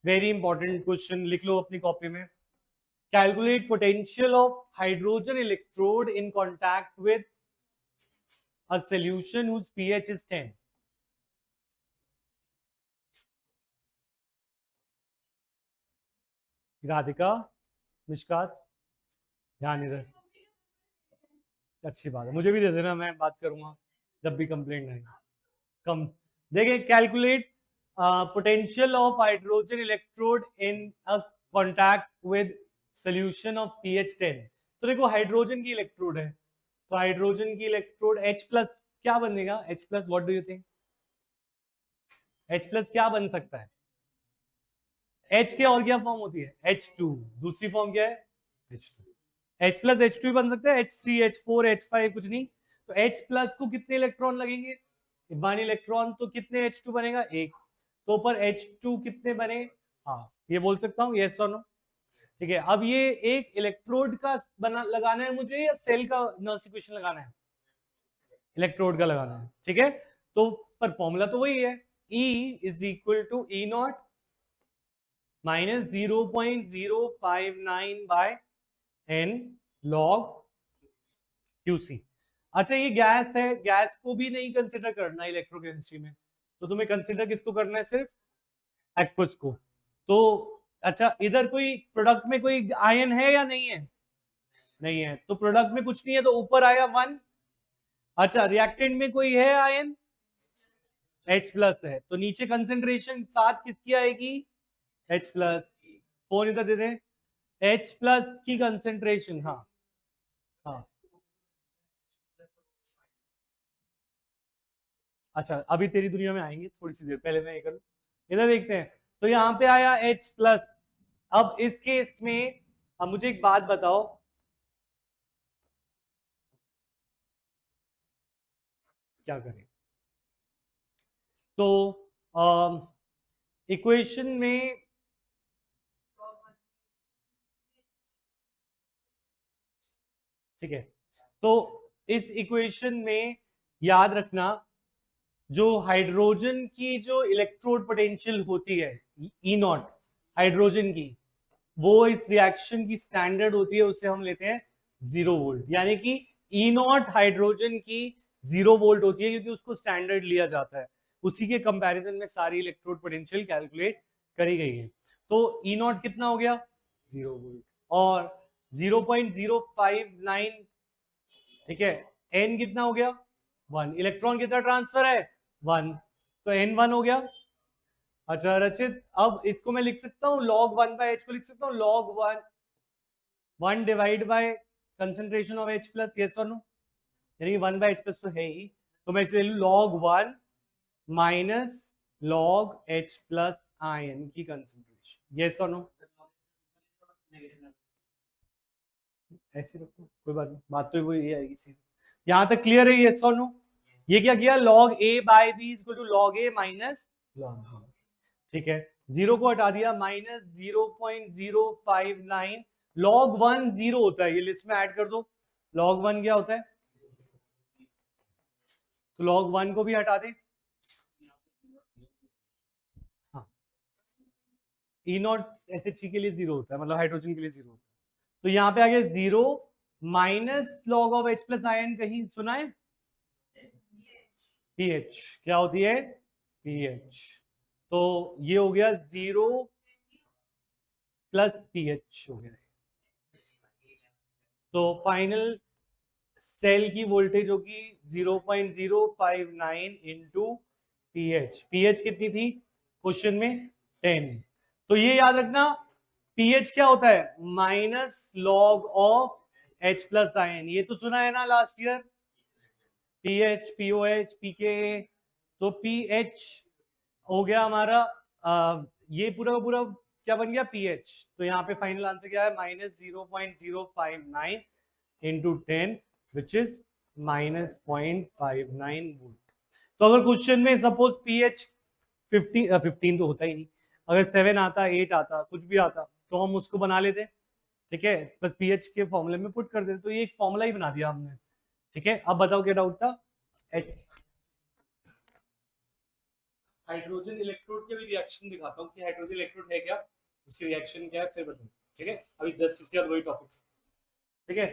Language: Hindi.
वेरी इंपॉर्टेंट क्वेश्चन, लिख लो अपनी कॉपी में। Calculate potential of hydrogen electrode in contact with a solution whose pH is 10। Radhika, Mishkat, ध्यान इधर। अच्छी बात है, मुझे भी दे देना, मैं बात करूंगा जब भी कंप्लेंट आएगी। कम देखिए, calculate potential of hydrogen electrode in a contact with solution of pH 10। तो देखो हाइड्रोजन की इलेक्ट्रोड है, तो हाइड्रोजन की इलेक्ट्रोड H प्लस क्या बनेगा? H plus, what do you think? H plus क्या बन सकता है? H के और क्या फॉर्म होती है? H2। दूसरी फॉर्म क्या है? H2। H प्लस H2 बन सकता है, H3 H4 H5 कुछ नहीं। तो H प्लस को कितने इलेक्ट्रॉन लगेंगे? 1 इलेक्ट्रॉन। तो कितने H2 बनेगा? 1। तो ऊपर H2 कितने बने? हाफ। ये बोल सकता हूँ, यस और नो? ठीक है, अब ये एक इलेक्ट्रोड का बना लगाना है मुझे, या सेल का नर्स इक्वेशन लगाना है? इलेक्ट्रोड का लगाना है, ठीक है। तो पर फॉर्मूला तो वही है, E is equal to E naught minus 0.059 by n log QC। अच्छा, ये गैस है, गैस को भी नहीं कंसिडर करना इलेक्ट्रोकेमिस्ट्री में, तो तुम्हें कंसिडर किसको करना है? सिर्फ एक्वस को। तो अच्छा, इधर कोई प्रोडक्ट में कोई आयन है या नहीं है? नहीं है, तो प्रोडक्ट में कुछ नहीं है, तो ऊपर आया 1। अच्छा, रिएक्टेंट में कोई है आयन? H प्लस है, तो नीचे कंसेंट्रेशन साथ किसकी आएगी? H plus. फोन इधर दे दे। H प्लस की कंसेंट्रेशन, हाँ हाँ। अच्छा, अभी तेरी दुनिया में आएंगे थोड़ी सी देर, पहले मैं ये करूँ। इधर देखते हैं, तो यहाँ पे आया H प्लस। अब इस केस में अब मुझे एक बात बताओ, क्या करें? तो इक्वेशन में ठीक है, तो इस इक्वेशन में याद रखना, जो हाइड्रोजन की जो इलेक्ट्रोड पोटेंशियल होती है ई नॉट हाइड्रोजन की, वो इस रिएक्शन की स्टैंडर्ड होती है, उसे हम लेते हैं 0 वोल्ट। यानी कि ई नॉट हाइड्रोजन की 0 वोल्ट होती है, क्योंकि उसको स्टैंडर्ड लिया जाता है। उसी के कंपैरिजन में सारी इलेक्ट्रोड पोटेंशियल कैलकुलेट करी गई है। तो ई नॉट कितना हो गया? 0 वोल्ट। और 0.059, ठीक है। एन कितना हो गया? 1। इलेक्ट्रॉन कितना ट्रांसफर है? 1। तो n1 हो गया। अच्छा रचित, अब इसको मैं लिख सकता हूँ log 1/h को लिख सकता हूँ log 1 divide by concentration of H plus, yes और नो? यानी 1/h प्लस तो है ही, तो मैं इसे log 1 minus log H plus ion की कंसेंट्रेशन, यस और नो? ऐसे रखो, कोई बात नहीं, बात तो वही आएगी सीधी। यहाँ तक क्लियर है, यस और नो? ये क्या किया? log a by b is equal to log a minus log b, ठीक है। 0 को हटा दिया, माइनस 0.059। log 1 0 होता है, ये लिस्ट में ऐड कर दो। log 1 क्या होता है? तो log 1 को भी हटा दे। हाँ, ई नॉट एस एच के लिए 0 होता है, मतलब हाइड्रोजन के लिए 0 होता है। तो यहाँ पे आ गया 0 minus log of H plus ion, कहीं सुना है? पीएच क्या होती है? पीएच। तो ये हो गया 0 प्लस पीएच हो गया। तो फाइनल सेल की वोल्टेज होगी 0.059 इंटू पीएच। पीएच कितनी थी क्वेश्चन में? 10। तो ये याद रखना, पीएच क्या होता है? Minus log of H plus ion. ये तो सुना है ना लास्ट ईयर, पीएच पीओएच पीके। तो पीएच हो गया हमारा ये पूरा का पूरा क्या बन गया? पीएच। तो यहाँ पे फाइनल आंसर क्या है? Minus 0.059 into 10 which is minus 0.59 volt. तो अगर क्वेश्चन में सपोज पीएच 15 तो होता ही नहीं, अगर 7 आता, 8 आता, कुछ भी आता, तो हम उसको बना लेते, ठीक है, बस पीएच के फॉर्मूले में पुट कर देते। तो ये एक फॉर्मूला ही बना दिया हमने, ठीक है। अब बताओ क्या डाउट था? हाइड्रोजन इलेक्ट्रोड के भी रिएक्शन दिखाता हूँ कि हाइड्रोजन इलेक्ट्रोड है क्या, उसकी रिएक्शन क्या है, फिर बताऊँ। ठीक है, अभी जस्ट इसके बाद वही टॉपिक। ठीक है,